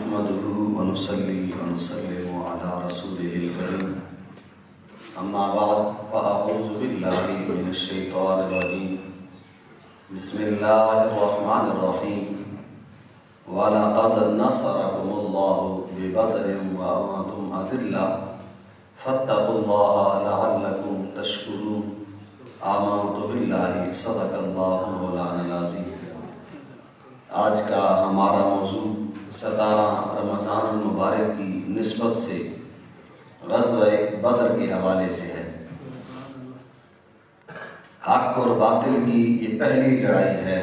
نحمده ونصلي ونسلم على رسوله الكريم أما بعد فأعوذ بالله من الشيطان الرجيم بسم الله الرحمن الرحيم ولقد نصركم الله ببدر وأنتم أذلة فاتقوا الله لعلكم تشكرون آمنت بالله صدق الله مولانا العظيم۔ آج کا ہمارا موضوع 17 رمضان المبارک کی نسبت سے غزوہ بدر کے حوالے سے ہے۔ حق اور باطل کی یہ پہلی لڑائی ہے،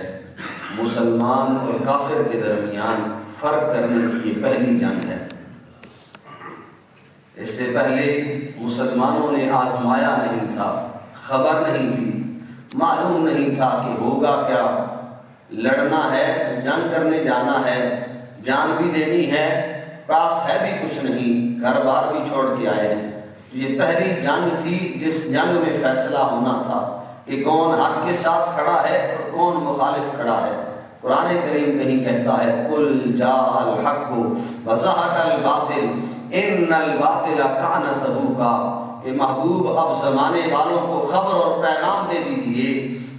مسلمان اور کافر کے درمیان فرق کرنے کی یہ پہلی جنگ ہے۔ اس سے پہلے مسلمانوں نے آزمایا نہیں تھا، خبر نہیں تھی، معلوم نہیں تھا کہ ہوگا کیا، لڑنا ہے، جنگ کرنے جانا ہے، جان بھی دینی ہے، پاس ہے بھی کچھ نہیں، گھر بار بھی چھوڑ کے آئے ہیں۔ یہ پہلی جنگ تھی جس جنگ میں فیصلہ ہونا تھا کہ کون حق کے ساتھ کھڑا ہے اور کون مخالف کھڑا ہے۔ قرآن کریم کہیں کہتا ہے قل جاء الحق وزهق الباطل ان الباطل کان زہوقا، کہ محبوب اب زمانے والوں کو خبر اور پیغام دے دیجئے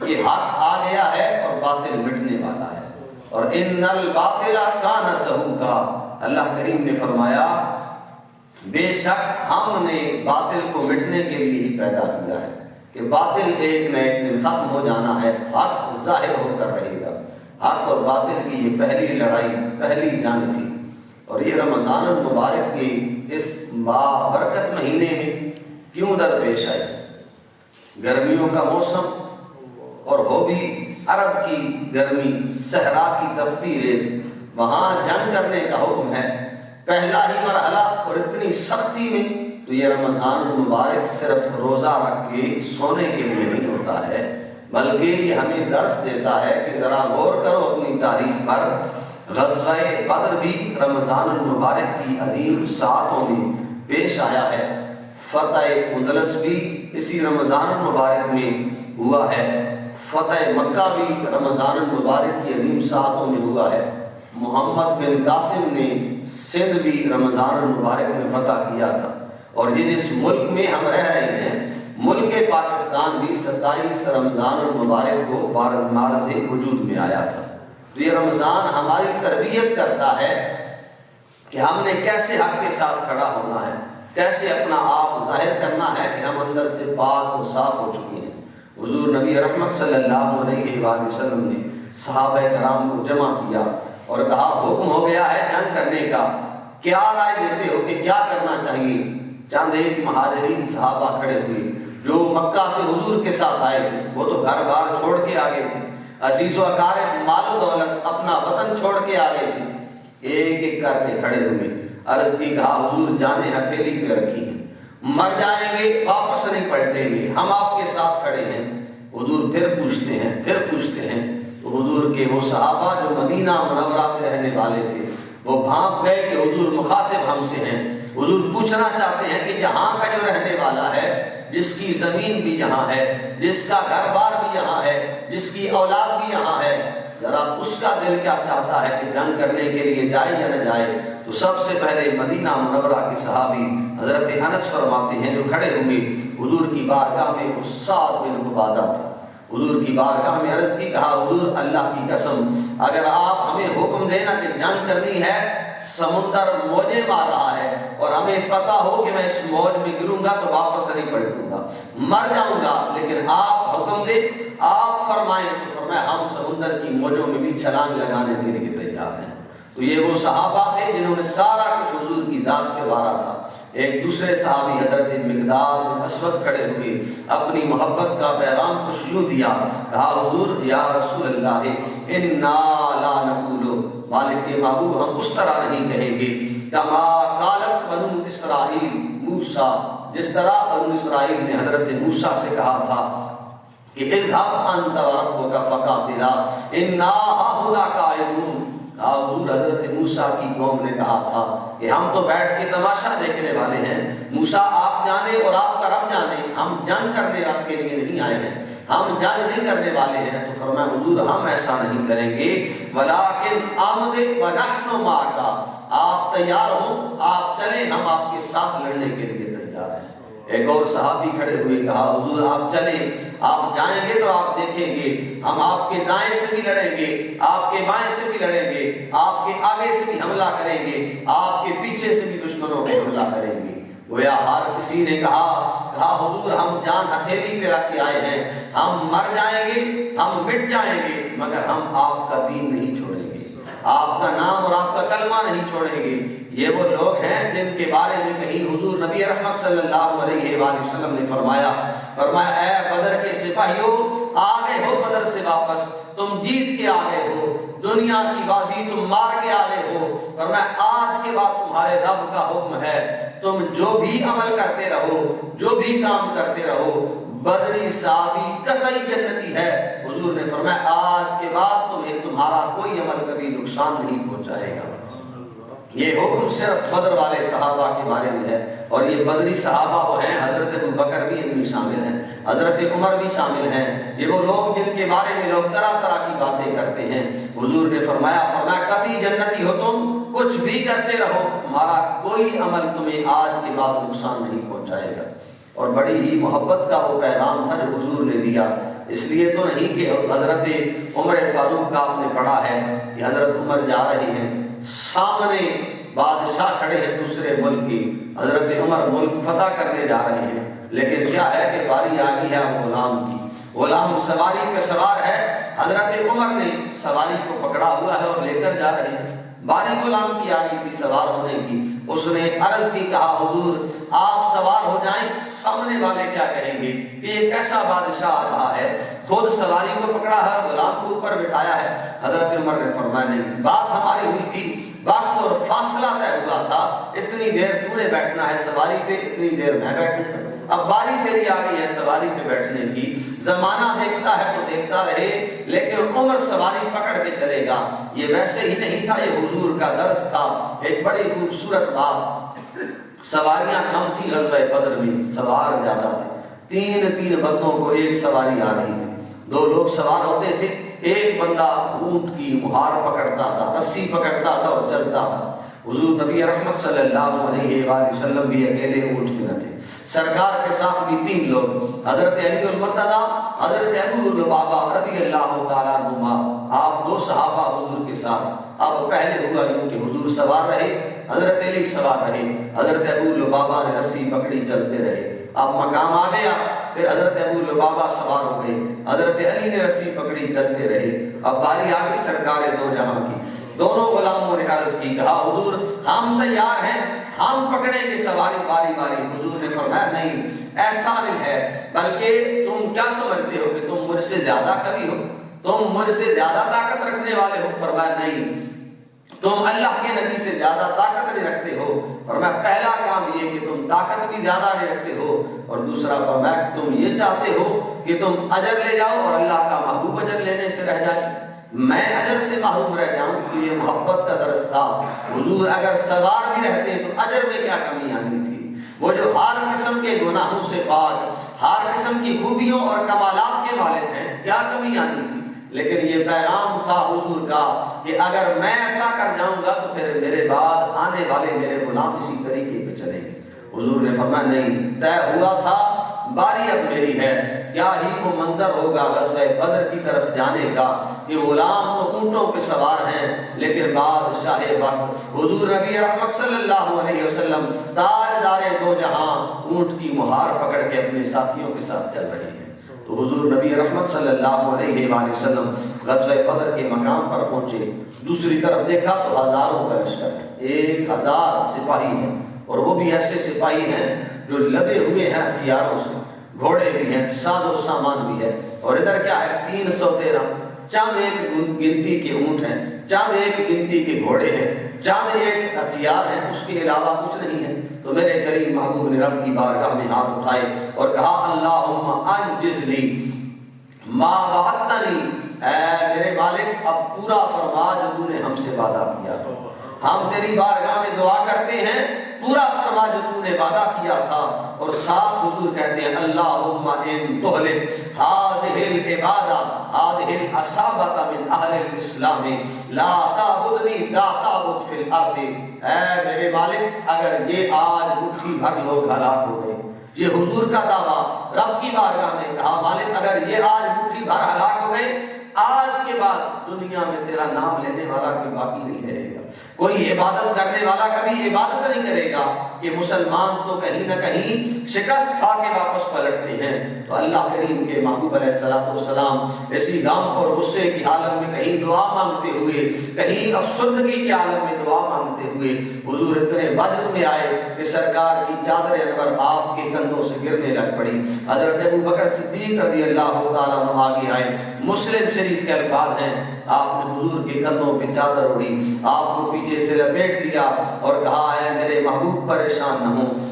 کہ حق آ گیا ہے اور باطل مٹنے والا ہے۔ اور ان الباطل کان زہوقا، اللہ کریم نے فرمایا بے شک ہم نے باطل کو مٹنے کے لیے ہی پیدا کیا ہے کہ باطل ایک نہ ایک دن ختم ہو جانا ہے، حق ظاہر ہو کر رہے گا۔ حق اور باطل کی یہ پہلی لڑائی، پہلی جنگ تھی۔ اور یہ رمضان المبارک کے اس بابرکت مہینے میں کیوں درپیش آئی؟ گرمیوں کا موسم اور ہو بھی عرب کی گرمی، صحرا کی تپتی ریت، وہاں جنگ کرنے کا حکم ہے، پہلا ہی مرحلہ، اور اتنی سختی میں۔ تو یہ رمضان المبارک صرف روزہ رکھ کے سونے کے لیے نہیں ہوتا ہے، بلکہ یہ ہمیں درس دیتا ہے کہ ذرا غور کرو اپنی تاریخ پر۔ غزوہ بدر بھی رمضان المبارک کی عظیم ساعتوں میں پیش آیا ہے، فتح اندلس بھی اسی رمضان المبارک میں ہوا ہے، فتح مکہ بھی رمضان المبارک کی عظیم ساعتوں میں ہوا ہے، محمد بن قاسم نے سندھ بھی رمضان المبارک میں فتح کیا تھا۔ اور یہ جس ملک میں ہم رہ رہے ہیں، ملک پاکستان بھی 27 رمضان المبارک کو مارز وجود میں آیا تھا۔ تو یہ رمضان ہماری تربیت کرتا ہے کہ ہم نے کیسے حق کے ساتھ کھڑا ہونا ہے، کیسے اپنا آپ ظاہر کرنا ہے کہ ہم اندر سے پاک اور صاف ہو چکے ہیں۔ حضور نبی رحمت صلی اللہ علیہ وآلہ وسلم نے صحابہ کرام کو جمع کیا اور کہا حکم ہو گیا ہے جنگ کرنے کا، کیا رائے دیتے ہو کہ کیا کرنا چاہیے؟ چند ایک مہاجرین صحابہ کھڑے ہوئے جو مکہ سے حضور کے ساتھ آئے تھے، وہ تو گھر بار چھوڑ کے آگے تھے، عزیز و اقارب، مال و دولت، اپنا وطن چھوڑ کے آگے تھے، ایک ایک کر کے کھڑے ہوئے، عرض کی کہا حضور جانیں ہتھیلی پہ رکھی ہیں، مر جائیں گے واپس نہیں پلٹیں گے، ہم آپ کے ساتھ کھڑے ہیں۔ حضور پھر پوچھتے ہیں تو حضور کے وہ صحابہ جو مدینہ منورہ میں رہنے والے تھے وہ بھانپ گئے کہ حضور مخاطب ہم سے ہیں، حضور پوچھنا چاہتے ہیں کہ یہاں کا جو رہنے والا ہے، جس کی زمین بھی یہاں ہے، جس کا گھر بار بھی یہاں ہے، جس کی اولاد بھی یہاں ہے، ذرا اس کا دل کیا چاہتا ہے کہ جنگ کرنے کے لیے جائے یا نہ جائے؟ تو سب سے پہلے مدینہ منورہ کے صحابی حضرت انس فرماتے ہیں جو کھڑے ہوئے حضور کی بارگاہ میں، وہ سعد بن عبادہ تھا۔ حضور کی بارگاہ میں عرض کی، کہا حضور اللہ کی قسم اگر آپ ہمیں حکم دینا کہ جنگ کرنی ہے، سمندر موجیں مار رہا ہے اور ہمیں پتا ہو کہ میں اس موج میں گروں گا تو واپس نہیں پلٹوں گا، مر جاؤں گا، لیکن آپ حکم دیں، آپ فرمائیں، تو فرمایا ہم سمندر کی موجوں میں بھی چھلانگ لگانے کے لیے تیار ہیں۔ تو یہ وہ صحابہ تھے جنہوں نے سارا کچھ حضور کی ذات پہ وارا تھا۔ ایک دوسرے صحابی حضرت مقداد بن اسود کھڑے ہوئے، اپنی محبت کا پیغام کچھ یوں دیا، کہا حضور یا رسول اللہ انا لا نقول، مالک کے محبوب ہم اس طرح نہیں کہیں گے کما قالت بنو اسرائیل موسیٰ، جس طرح بنو اسرائیل نے حضرت موسیٰ سے کہا تھا کہ اذهب انت وربك فقاتلا انا هاهنا قاعدون۔ حضور حضرت موسیٰ کی قوم نے کہا تھا کہ ہم تو بیٹھ کے تماشا دیکھنے والے ہیں، موسیٰ آپ جانے اور آپ کا رب جانے، ہم جنگ کرنے آپ کے لیے نہیں آئے ہیں۔ ہم جنگ نہیں کرنے والے ہیں۔ تو فرمایا حضور ہم ایسا نہیں کریں گے، ولیکن آمد ونحن معک، آپ تیار ہوں، آپ چلیں، ہم آپ کے ساتھ لڑنے کے لیے تیار ہیں۔ ایک اور صحابی کھڑے ہوئے کہا حضور آپ چلیں، آپ جائیں گے تو آپ دیکھیں گے ہم آپ کے دائیں سے بھی لڑیں گے، آپ کے بائیں سے بھی لڑیں گے، آپ کے آگے سے بھی حملہ کریں گے، آپ کے پیچھے سے بھی دشمنوں پہ حملہ کریں گے۔ گویا ہر کسی نے کہا حضور ہم جان ہتھیلی پہ رکھ کے آئے ہیں، ہم مر جائیں گے، ہم مٹ جائیں گے، مگر ہم آپ کا دین نہیں چھوڑیں گے، آپ کا نام اور آپ کا کلمہ نہیں چھوڑیں گے۔ یہ وہ لوگ ہیں جن کے بارے میں کہیں حضور نبی رحمت صلی اللہ علیہ وآلہ وسلم نے فرمایا اے بدر کے سپاہیوں، آگے ہو بدر سے واپس، تم جیت کے آگے ہو، دنیا کی بازی تم مار کے آگے ہو، فرمایا آج کے بعد تمہارے رب کا حکم ہے تم جو بھی عمل کرتے رہو، جو بھی کام کرتے رہو، بدری صحابی قطعی جنتی ہے۔ حضور نے فرمایا آج کے بعد تمہیں تمہارا کوئی عمل کبھی نقصان نہیں پہنچائے گا۔ یہ حکم صرف بدر والے صحابہ کے بارے میں ہے، اور یہ بدری صحابہ وہ ہیں، حضرت ابوبکر بھی ان میں شامل ہیں، حضرت عمر بھی شامل ہیں، یہ وہ لوگ جن کے بارے میں لوگ طرح طرح کی باتیں کرتے ہیں۔ حضور نے فرمایا قطعی جنتی ہو تم، کچھ بھی کرتے رہو، تمہارا کوئی عمل تمہیں آج کے بعد نقصان نہیں پہنچائے گا۔ اور بڑی ہی محبت کا وہ پیغام تھا جو حضور نے دیا، اس لیے تو نہیں کہ حضرت عمر فاروق کا آپ نے پڑھا ہے کہ حضرت عمر جا رہے ہیں، سامنے بادشاہ کھڑے ہیں دوسرے ملک کی، حضرت عمر ملک فتح کرنے جا رہے ہیں، لیکن کیا ہے کہ باری آ گئی ہے غلام کی، غلام سواری پہ سوار ہے، حضرت عمر نے سواری کو پکڑا ہوا ہے اور لے کر جا رہے ہیں، باری غلام کی آ گئی تھی سوار ہونے کی، اس نے عرض کی کہا حضور آپ سوار ہو جائیں، سامنے والے کیا کہیں گے کہ یہ کیسا بادشاہ آ رہا ہے، خود سواری کو پکڑا ہے، غلام کو اوپر بٹھایا ہے۔ حضرت عمر نے فرمایا نہیں، بات ہماری ہوئی تھی، وقت اور فاصلہ طے ہوا تھا، اتنی دیر تو نے بیٹھنا ہے سواری پہ، اتنی دیر میں بیٹھوں، اب باری تیری آ گئی ہے سواری پہ بیٹھنے کی، زمانہ دیکھتا ہے تو دیکھتا رہے، لیکن عمر سواری پکڑ کے چلے گا۔ یہ ویسے ہی نہیں تھا، یہ حضور کا درس تھا۔ ایک بڑی خوبصورت بات، سواریاں کم تھی غزوہ بدر میں، سوار زیادہ تھے، تین بندوں کو ایک سواری آ رہی تھی، دو لوگ سوار ہوتے تھے، ایک بندہ اونٹ کی مہار پکڑتا تھا، رسی پکڑتا تھا اور چلتا تھا۔ حضور نبی رحمت صلی اللہ علیہ وآلہ وسلم بھی اکیلے اونٹ پہ نہ تھے، سرکار کے ساتھ بھی تین لوگ، حضرت علی المرتضیٰ، حضرت ابو لبابہ رضی اللہ تعالیٰ عنہما، آپ دو صحابہ حضور کے ساتھ۔ اب پہلے ہوا یوں کہ حضور سوار رہے، حضرت علی سوار رہے، حضرت ابو لبابہ نے رسی پکڑی چلتے رہے۔ اب مقام آ گیا، پھر حضرت ابو لبابہ سوار ہو گئے، حضرت علی نے رسی پکڑی چلتے رہے۔ اب باری آ گئی سرکار دو جہاں کی، دونوں غلاموں نے عرض کی، کہا حضور ہم تیار ہیں، ہم پکڑیں گے سواری باری باری۔ حضور نے فرمایا نہیں، ایسا نہیں ہے، بلکہ تم کیا سمجھتے ہو کہ تم مجھ سے زیادہ کبھی ہو، تم مجھ سے زیادہ طاقت رکھنے والے ہو؟ فرمایا نہیں، تم اللہ کے نبی سے زیادہ طاقت نہیں رکھتے ہو۔ فرمایا پہلا کام یہ کہ تم طاقت بھی زیادہ نہیں رکھتے ہو، اور دوسرا فرمایا کہ تم یہ چاہتے ہو کہ تم اجر لے جاؤ اور اللہ کا محبوب اجر لینے سے رہ جائے، میں اجر سے محروم رہ جاؤں۔ تو یہ محبت کا درس تھا۔ حضور اگر سوار بھی رہتے تو اجر میں کیا کمی آنی تھی؟ وہ جو ہر قسم کے گناہوں سے پاک، ہر قسم کی خوبیوں اور کمالات کے مالک ہیں، کیا کمی آنی تھی؟ لیکن یہ پیغام تھا حضور کا کہ اگر میں ایسا کر جاؤں گا تو پھر میرے بعد آنے والے میرے غلام اسی طریقے پہ چلیں گے۔ حضور نے فرمایا نہیں، طے ہوا تھا، باری اب میری ہے۔ کیا ہی وہ منظر ہوگا غزوہ بدر کی طرف جانے کا کہ غلام تو اونٹوں پہ سوار ہیں، لیکن بادشاہ وقت حضور نبی رحمت صلی اللہ علیہ وسلم تاجدار دو جہاں اونٹ کی مہار پکڑ کے اپنے ساتھیوں کے ساتھ چل رہے ہیں۔ تو حضور نبی رحمت صلی اللہ علیہ وآلہ وسلم غزوہ بدر کے مقام پر پہنچے، دوسری طرف دیکھا تو ہزاروں کا لشکر ہے، 1000 سپاہی ہیں، اور وہ بھی ایسے سپاہی ہیں جو لدے ہوئے ہیں ہتھیاروں سے، گھوڑے بھی ہیں، ساز و سامان بھی ہے، اور ادھر کیا ہے 313 چاند ایک گنتی کے اونٹ ہیں، چاند ایک گنتی کے گھوڑے ہیں، چاند ایک ہتھیار ہیں، اس کے علاوہ کچھ نہیں ہے۔ تو میرے کریم محبوب نے رب کی بارگاہ میں ہاتھ اٹھائے اور کہا اللہم انجز لی ما وعدتنی، اے میرے مالک اب پورا فرما جو تو نے ہم سے وعدہ کیا۔ ہم تیری بارگاہ میں دعا کرتے ہیں پورا فرما جو تو نے وعدہ کیا تھا۔ اور ساتھ حضور کہتے ہیں اللہم ان تہلک ہذہ العبادہ ہذہ العصابۃ من اہل الاسلام لا تعبدنی لا تعبد فی الارض، اے میرے مالک اگر یہ آج مٹھی بھر لوگ ہلاک ہو گئے، یہ حضور کا دعویٰ رب کی بارگاہ میں کہا مالک اگر یہ آج مٹھی بھر ہلاک ہو گئے، آج کے بعد دنیا میں تیرا نام لینے والا کوئی باقی نہیں رہے گا، کوئی عبادت کرنے والا کبھی عبادت نہیں کرے گا۔ کہ مسلمان تو کہیں نہ کہیں شکست کھا کے واپس پلٹتے ہیں، تو اللہ کریم کے محبوب علیہ السلام اسی غم اور غصے کی عالم میں کہیں دعا مانگتے ہوئے، کہیں افسردگی کے عالم میں دعا مانگتے ہوئے حضور اتنے وجد میں آئے کہ سرکار کی چادر انور آپ کے کندھوں سے گرنے لگ پڑی۔ حضرت ابوبکر صدیق رضی اللہ تعالیٰ عنہ آگے آئے، مسلم شریف کے الفاظ ہیں، آپ نے حضور کے کندھوں پہ چادر اڑی، آپ کو پیچھے سے لپیٹ لیا اور کہا اے میرے محبوب پریشان نہ ہوں،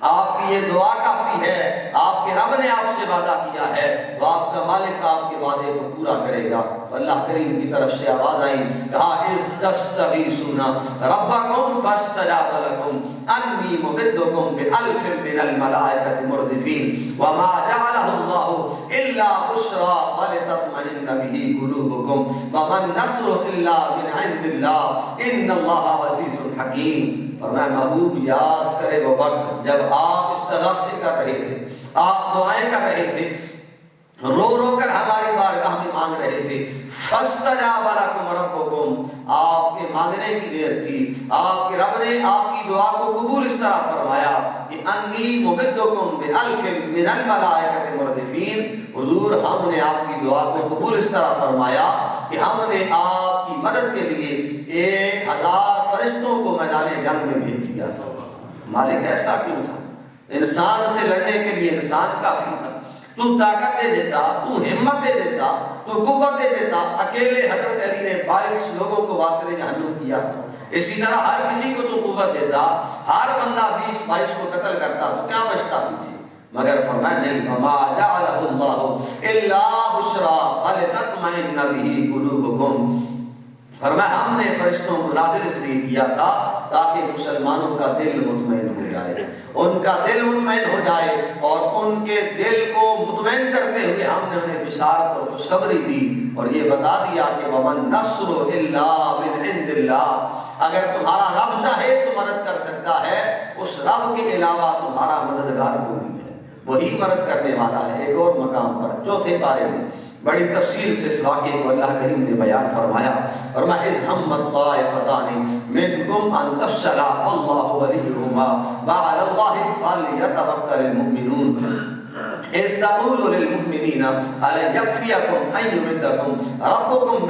آپ کی یہ دعا کافی ہے، آپ کے رب نے آپ سے وعدہ کیا ہے، وہ آپ کا مالک آپ کے وعدے کو پورا کرے گا۔ اللہ کریم کی طرف سے آواز آئی، کہا اذ تستغیثون ربکم فاستجاب لکم انی ممدکم بألف من الملائکۃ مردفین وما جعلہ اللہ الا بشرا ولتطمئن بہ قلوبکم وما النصر الا من عند اللہ ان اللہ عزیز حکیم۔ فرمایا محبوب یاد کرے وہ وقت جب آپ استغاثے کر رہے تھے، آپ دعائیں کر رہے تھے، رو رو کر ہماری بارگاہ میں مانگ رہے تھے، فاستجاب لکم ربکم، آپ کے مانگنے کی دیر تھی، آپ کے رب نے آپ کی دعا کو قبول اس طرح فرمایا کہ انی ممدکم بألف من الملائکۃ مردفین۔ حضور ہم نے آپ کی دعا کو قبول اس طرح فرمایا کہ ہم نے آپ کی مدد کے لیے 1000 فرشتوں کو میدان جنگ میں بھیج دیا تھا۔ مالک ایسا کیوں تھا؟ انسان سے لڑنے کے لیے انسان کافی تھا، تو طاقت دے دیتا، تو ہمت دے دیتا، تو قوت دے دیتا۔ اکیلے حضرت علی نے 22 لوگوں کو واصل جہنم کیا تھا، اسی طرح ہر کسی کو تو قوت دیتا، ہر بندہ 20-22 کو قتل کرتا تو کیا بچتا پیچھے؟ مگر فرمایا نہیں، وما جعلہ اللہ الا بشرا ولتطمئن بہ قلوبکم۔ فرمایا ہم نے فرشتوں کو نازل اس لیے کیا تھا تاکہ مسلمانوں کا دل مطمئن ہو جائے، ان کا دل مطمئن ہو جائے، اور ان کے دل کو مطمئن کرتے ہوئے ہم نے انہیں بشارت اور خوشخبری دی اور یہ بتا دیا کہ وَمَن نَّصْرُ إِلَّا مِنْ عِنْدِ اللَّهِ، اگر تمہارا رب چاہے تو مدد کر سکتا ہے، اس رب کے علاوہ تمہارا مددگار کوئی نہیں ہے، وہی مدد کرنے والا ہے۔ ایک اور مقام پر چوتھے پارے میں بڑی تفصیل سے اس واقعے کو اللہ کریم نے بیان فرمایا، فرمایا اذ ہمت طائفتان منکم ان تفشلا واللہ ولیہما وعلی اللہ فلیتوکل المؤمنون اذ تقول للمؤمنین ألن يكفيكم أن يمدكم ربكم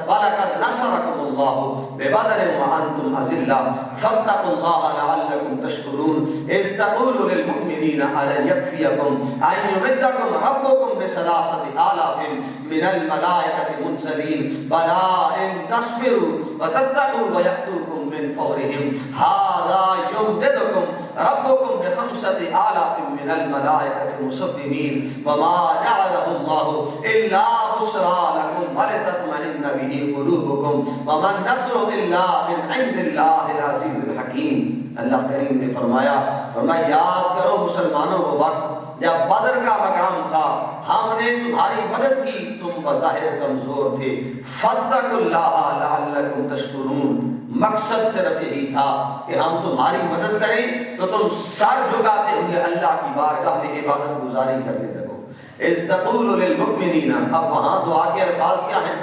ولقد نصركم الله ببدر وأنتم أذلة فاتقوا الله لعلكم تشكرون اذ تقول للمؤمنين ألن يكفيكم أن يمدكم ربكم ب3,000 من الملائكة منزلين بلى إن تصبروا وتتقوا ويأتوكم من فورهم هذا يمددكم ربكم ب5,000 من الملائكة مسومين وما جعله الله إلا بشرى لكم ولتطمئن به قلوبكم وما النصر إلا من عند الله العزيز الحكيم۔ اللہ کریم نے فرمایا یاد کرو مسلمانوں وہ وقت جب بدر کا مقام تھا، ہم نے تمہاری مدد کی، تم بظاہر کمزور تھے، فاتقوا اللہ لعلکم تشکرون۔ مقصد صرف یہی تھا کہ ہم تمہاری مدد کریں تو تم سر جھکاتے ہوئے اللہ کی بارگاہ میں عبادت گزاری کرنے لگو۔ اذ تقول للمؤمنین، اب وہاں دعا کے الفاظ کیا ہیں؟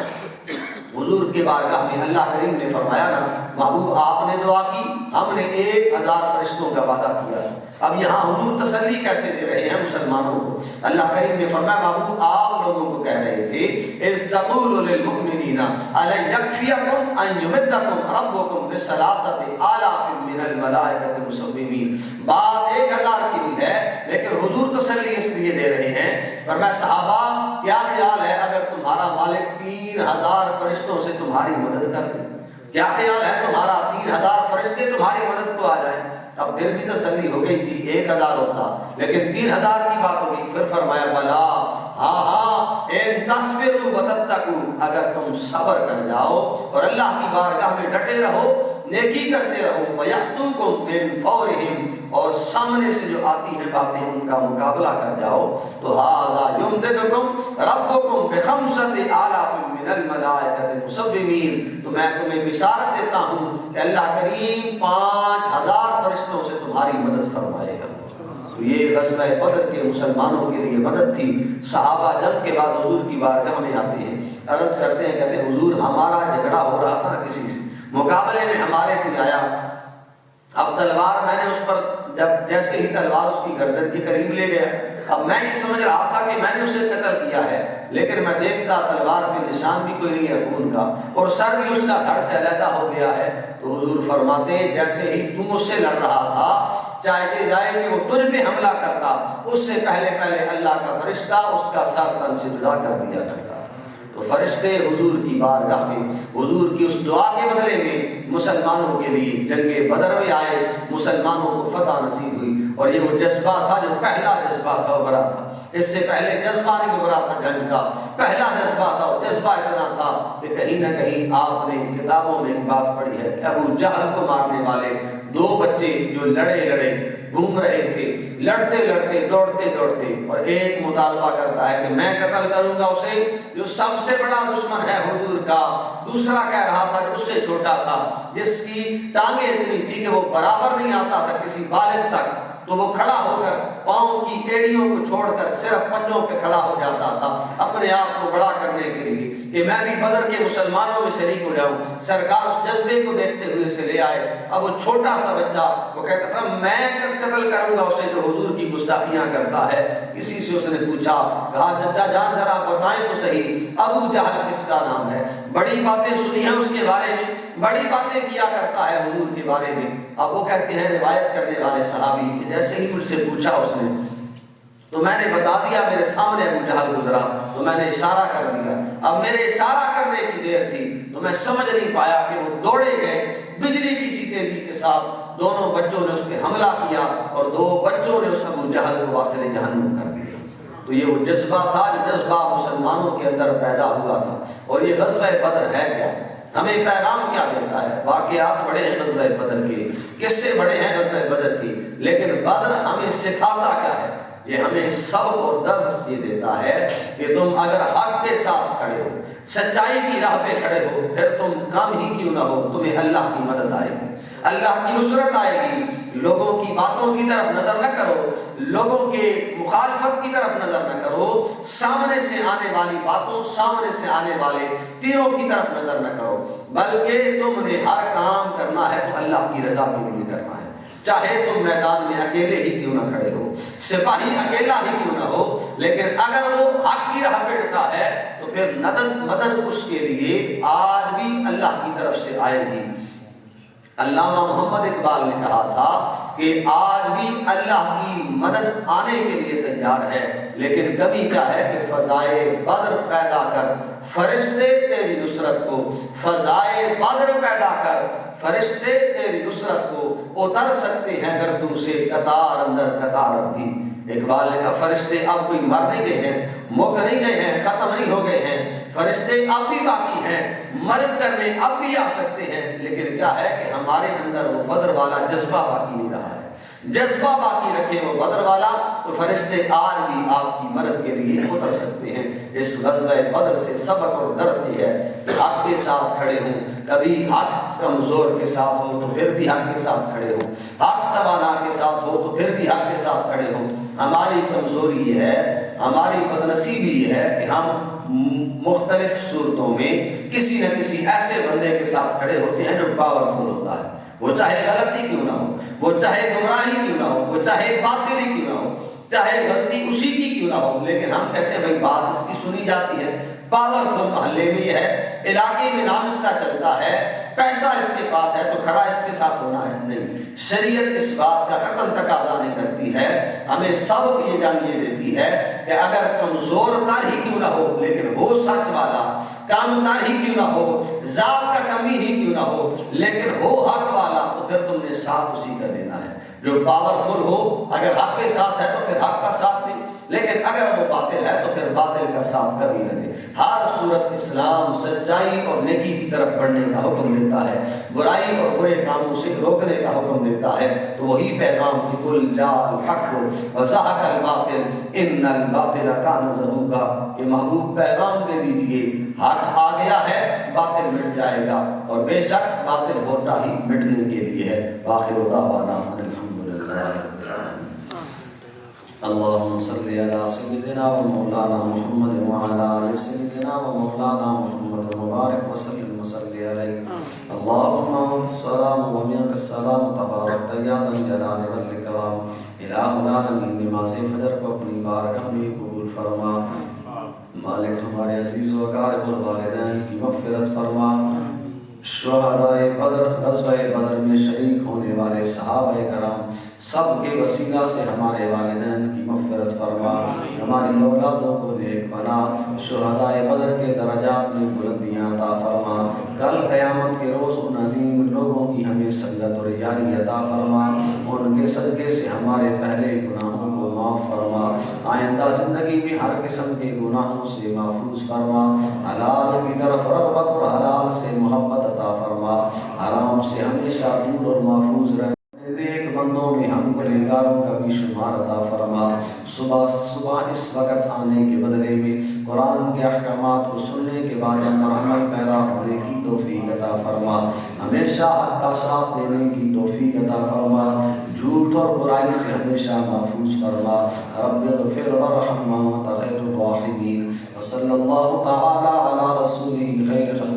حضور کے بارگاہ میں اللہ کریم نے فرمایا نا محبوب آپ نے دعا کی، ہم نے 1000 فرشتوں کا وعدہ کیا۔ اب یہاں حضور تسلی کیسے دے رہے ہیں مسلمانوں کو؟ اللہ کریم نے فرمایا محبوب آپ لوگوں کو کہہ رہے تھے اذ تقول للمؤمنین ألن يكفيكم أن يمدكم ربكم ب3,000 من الملائكة مسومين۔ بات 1000 کی بھی ہے لیکن حضور تسلی اس لیے دے رہے ہیں، فرمایا صحابہ کیا خیال ہے اگر تمہارا مالک 3000 فرشتوں سے تمہاری مدد کر دے؟ کیا خیال ہے تمہارا 3000 فرشتے تمہاری مدد کو آ جائیں؟ اب پھر بھی تسلی ہو گئی تھی، 1000 ہوتا لیکن 3000 کی بات ہو گئی۔ پھر فرمایا بلا، ہاں ان تصبروا وتتقوا، اگر تم صبر کر جاؤ اور اللہ کی بارگاہ میں ڈٹے رہو نیکی کرتے رہو وَيَأْتُوكُمْ مِنْ فَوْرِهِمْ اور سامنے سے جو آتی ہیں باتیں ان کا مقابلہ کر جاؤ تو هَذَا يُمْدِدُكُمْ رَبُّكُمْ بِخَمْسَةِ آلَافٍ مِنَ الْمَلَائِكَةِ مُصَوِّمِينَ تو میں تمہیں بشارت دیتا ہوں کہ اللہ کریم 5000 فرشتوں سے تمہاری مدد فرمائے گا۔ تو یہ غزوہ بدر کے مسلمانوں کے لیے مدد تھی۔ صحابہ جنگ کے بعد حضور کی بارگاہ میں آتے ہیں، عرض کرتے ہیں، کہتے ہیں حضور ہمارا جھگڑا ہو رہا تھا کسی سے، مقابلے میں ہمارے کوئی آیا، اب تلوار میں نے اس پر جب جیسے ہی تلوار اس کی گردن کے قریب لے گیا، اب میں یہ سمجھ رہا تھا کہ میں نے اسے قتل کیا ہے، لیکن میں دیکھتا تلوار پہ نشان بھی کوئی نہیں ہے خون کا، اور سر بھی اس کا دھڑ سے علیحدہ ہو گیا ہے۔ تو حضور فرماتے ہیں جیسے ہی تم اس سے لڑ رہا تھا چاہتے جائے کہ وہ تجھ پہ حملہ کرتا، اس سے پہلے اللہ کا فرشتہ اس کا سر تن سے جدا کر دیا کرتا۔ تو فرشتے حضور کی بارگاہ میں حضور کی اس دعا کے بدلے میں مسلمانوں کے لیے جنگ بدر میں آئے، مسلمانوں کو فتح نصیب ہوئی۔ اور یہ وہ جذبہ تھا جو پہلا جذبہ تھا، وہ بڑا تھا، اس سے پہلے جذبہ نہیں ابھرا تھا جنگ کا، پہلا جذبہ تھا، اور جذبہ اتنا تھا کہ کہیں نہ کہیں آپ نے کتابوں میں ایک بات پڑھی ہے کہ ابو جہل کو مارنے والے 2 بچے جو لڑے گھوم رہے تھے، لڑتے دوڑتے، اور ایک مطالبہ کرتا ہے کہ میں قتل کروں گا اسے جو سب سے بڑا دشمن ہے حضور کا، دوسرا کہہ رہا تھا کہ اس سے چھوٹا تھا جس کی ٹانگیں اتنی تھی کہ وہ برابر نہیں آتا تھا کسی بالغ تک، تو وہ کھڑا ہو کر پاؤں کی ایڑیوں کو چھوڑ کر صرف پنجوں پہ کھڑا ہو جاتا تھا اپنے آپ کو بڑا کرنے کے لیے کہ میں بھی بدر کے مسلمانوں میں شریک ہو جاؤں۔ سرکار اس جذبے کو دیکھتے ہوئے اسے لے آئے۔ اب وہ چھوٹا سا بچہ وہ کہتا تھا میں قتل کروں گا اسے جو حضور کی گستاخیاں کرتا ہے۔ کسی سے اس نے پوچھا، کہا چچا جان ذرا بتائیں تو صحیح ابو جہل کس کا نام ہے؟ بڑی باتیں سنی ہیں اس کے بارے میں، بڑی باتیں کیا کرتا ہے حضور کے بارے میں۔ اب وہ کہتے ہیں روایت کرنے والے صحابی کہ جیسے ہی مجھ سے پوچھا اس نے تو میں نے بتا دیا، میرے سامنے ابو جہل گزرا تو میں نے اشارہ کر دیا۔ اب میرے اشارہ کرنے کی دیر تھی تو میں سمجھ نہیں پایا کہ وہ دوڑے گئے بجلی کی سی تیزی کے ساتھ، دونوں بچوں نے اس پہ حملہ کیا اور 2 بچوں نے اس ابو جہل کو واصل جہنم کر دیا۔ تو یہ وہ جذبہ تھا جو جذبہ مسلمانوں کے اندر پیدا ہوا تھا۔ اور یہ غزوہ بدر ہے کیا؟ ہمیں پیغام کیا دیتا ہے؟ واقعات بڑے ہیں غزوہ بدر کے، قصے بڑے ہیں غزوہ بدر کے، لیکن بدر ہمیں سکھاتا کیا ہے؟ یہ ہمیں سبق اور درس یہ دیتا ہے کہ تم اگر حق کے ساتھ کھڑے ہو، سچائی کی راہ پہ کھڑے ہو، پھر تم کم ہی کیوں نہ ہو، تمہیں اللہ کی مدد آئے گی، اللہ کی نصرت آئے گی۔ لوگوں کی باتوں کی طرف نظر نہ کرو، لوگوں کے مخالفت کی طرف نظر نہ کرو، سامنے سے آنے والی باتوں، سامنے سے آنے والے تیروں کی طرف نظر نہ کرو، بلکہ تم نے ہر کام کرنا ہے تو اللہ کی رضا کے لیے کرنا ہے۔ چاہے تم میدان میں اکیلے ہی کیوں نہ کھڑے ہو، سپاہی اکیلا ہی کیوں نہ ہو، لیکن اگر وہ حق کی راہ پہ ڈٹا ہے تو پھر مدد اس کے لیے آج بھی اللہ کی طرف سے آئے گی۔ علامہ محمد اقبال نے کہا تھا کہ آج بھی اللہ کی مدد آنے کے لیے تیار ہے، لیکن کمی کیا ہے کہ فضائے بدر پیدا کر فرشتے تیری نصرت کو، فضائے بدر پیدا کر فرشتے تیری نصرت کو اتر سکتے ہیں گردوں سے قطار اندر قطار بھی۔ اقبال نے کہا فرشتے اب کوئی مر نہیں گئے ہیں، مک نہیں گئے ہیں، ختم نہیں ہو گئے ہیں، فرشتے اب بھی باقی ہیں، مدد کرنے اب بھی آ سکتے ہیں، لیکن کیا ہے کہ ہمارے اندر وہ بدر والا جذبہ باقی نہیں رہا ہے۔ جذبہ باقی رکھے وہ بدر والا تو فرشتے آج بھی آپ کی مدد کے لیے اتر سکتے ہیں۔ اس غزوہ بدر سے سبق اور درس یہ ہے کہ حق کے ساتھ کھڑے ہوں، کبھی حق کمزور کے ساتھ ہو تو پھر بھی حق کے ساتھ کھڑے ہوں، حق توانا کے ساتھ ہو تو پھر بھی حق کے ساتھ کھڑے ہوں۔ ہماری کمزوری یہ ہے، ہماری بدنصیبی یہ ہے کہ ہم مختلف صورتوں میں کسی نہ کسی ایسے بندے کے ساتھ کھڑے ہوتے ہیں جو پاورفل ہوتا ہے، وہ چاہے غلطی کیوں نہ ہو، وہ چاہے گمراہی کیوں نہ ہو، وہ چاہے باطلی کیوں نہ ہو، چاہے غلطی اسی کی کیوں نہ ہو، لیکن ہم کہتے ہیں بھائی بات اس کی سنی جاتی ہے، پاورفل محلے میں یہ ہے، علاقے میں نام اس کا چلتا ہے، پیسہ اس کے پاس ہے تو کھڑا اس کے ساتھ ہونا ہے، نہیں۔ شریعت اس بات کا قطعاً تقاضا نہیں کرتی ہے، ہمیں سبق یہ جانیے دیتی ہے کہ اگر کمزور تر ہی کیوں نہ ہو لیکن ہو سچ والا، کم تر ہی کیوں نہ ہو، ذات کا کمی ہی کیوں نہ ہو لیکن ہو حق والا، تو پھر تم نے ساتھ اسی کا دینا ہے۔ جو پاورفل ہو اگر حق کے ساتھ ہے تو پھر حق کا ساتھ دے، لیکن اگر وہ باطل ہے تو پھر باطل کا ساتھ کبھی نہ دے۔ ہر صورت اسلام سچائی اور نیکی کی طرف بڑھنے کا حکم دیتا ہے، برائی اور برے کاموں سے روکنے کا حکم دیتا ہے۔ تو وہی پیغام کہ قل جاء الحق وزهق الباطل ان الباطل کان زہوقا، کہ محبوب پیغام دے دیجئے حق آ گیا ہے، باطل مٹ جائے گا، اور بے شک باطل ہوتا ہی مٹنے کے لیے ہے۔ وآخر دعوانا الحمدللہ۔ اللهم صل على سيدنا ومولانا محمد وعلى آل سيدنا ومولانا محمد وبارك وسلم وصل عليه۔ اللهم انت السلام ومنك السلام تبارك يا ذا الجلال والإكرام۔ الہنا نبی نماز فجر کو اپنی بارگاہ میں قبول فرما۔ مالک ہمارے عزیز و اقارب والدین کی مغفرت فرما۔ شہدائے بدر، غزوہ بدر میں شریک ہونے والے صحابہ کرام سب کے وسیلہ سے ہمارے والدین کی مغفرت فرما، ہماری اولادوں کو نیک بنا، شہدائے بدر کے درجات میں بلندیاں عطا فرما۔ کل قیامت کے روز ان عظیم لوگوں کی ہمیں سنگت اور یاری عطا فرما، ان کے صدقے سے ہمارے پہلے گناہوں کو معاف فرما، آئندہ زندگی میں ہر قسم کے گناہوں سے محفوظ فرما، حلال کی طرف رغبت اور حلال سے محبت عطا فرما، حرام سے ہمیشہ دور اور محفوظ رہے۔ نیک بندوں میں ہم گنہگاروں کا بھی شمار عطا فرما۔ صبح اس وقت آنے کے بدلے میں قرآن کے احکامات کو سننے کے بعد عمل پیرا ہونے کی توفیق عطا فرما، ہمیشہ حق کا ساتھ دینے کی توفیق عطا فرما، جھوٹ اور برائی سے ہمیشہ محفوظ فرما۔ رب اغفر وارحم وانت خیر الراحمین۔ وصلی اللہ تعالی علی رسولہ خیر خلق